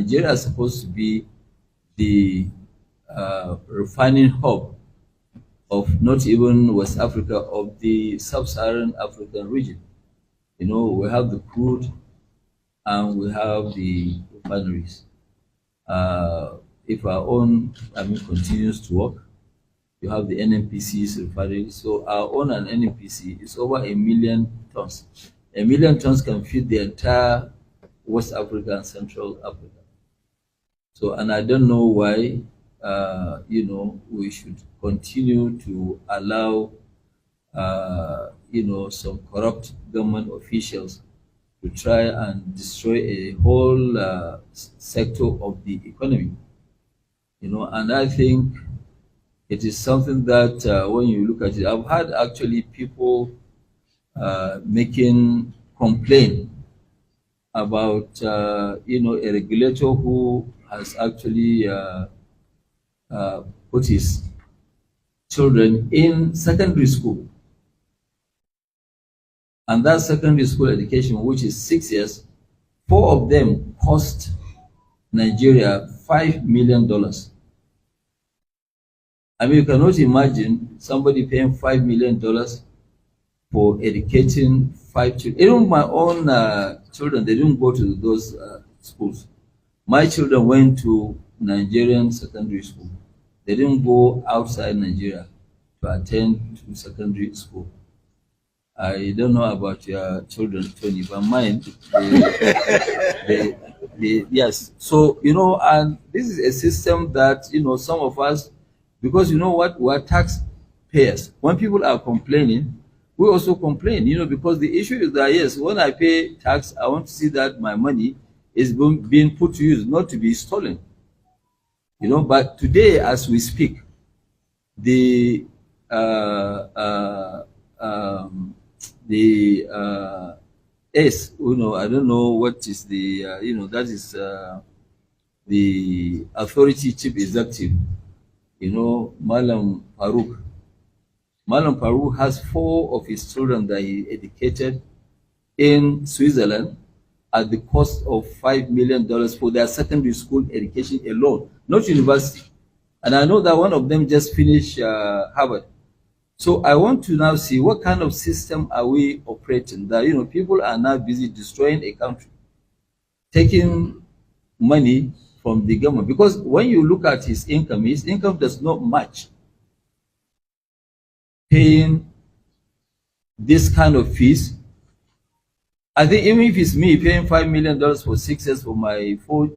Nigeria is supposed to be the refining hub of not even West Africa, of the sub-Saharan African region. You know, we have the crude and we have the refineries. If our own, continues to work, you have the NNPC's refinery. So our own and NNPC is over 1 million tons. 1 million tons can feed the entire West Africa and Central Africa. So, and I don't know why, we should continue to allow, some corrupt government officials to try and destroy a whole sector of the economy. And I think it is something that when you look at it, I've had actually people making complaint about a regulator who has actually put his children in secondary school, and that secondary school education, which is 6 years, 4 of them cost Nigeria $5 million. You cannot imagine somebody paying $5 million for educating 5 children. Even my own children, they didn't go to those schools. My children went to Nigerian secondary school. They didn't go outside Nigeria to attend to secondary school. I don't know about your children, Tony, but mine, yes. So, and this is a system that, some of us, because you know what, we're taxpayers. When people are complaining, we also complain, because the issue is that, yes, when I pay tax, I want to see that my money is being put to use, not to be stolen. But today, as we speak, the S, I don't know what is the, that is the authority chief executive, Malam Farouk. Malam Farouk has 4 of his children that he educated in Switzerland at the cost of $5 million for their secondary school education alone, not university. And I know that one of them just finished Harvard. So I want to now see what kind of system are we operating that, people are now busy destroying a country, taking money from the government. Because when you look at his income does not match paying this kind of fees. I think even if it's me paying $5 million for 6 years for my 4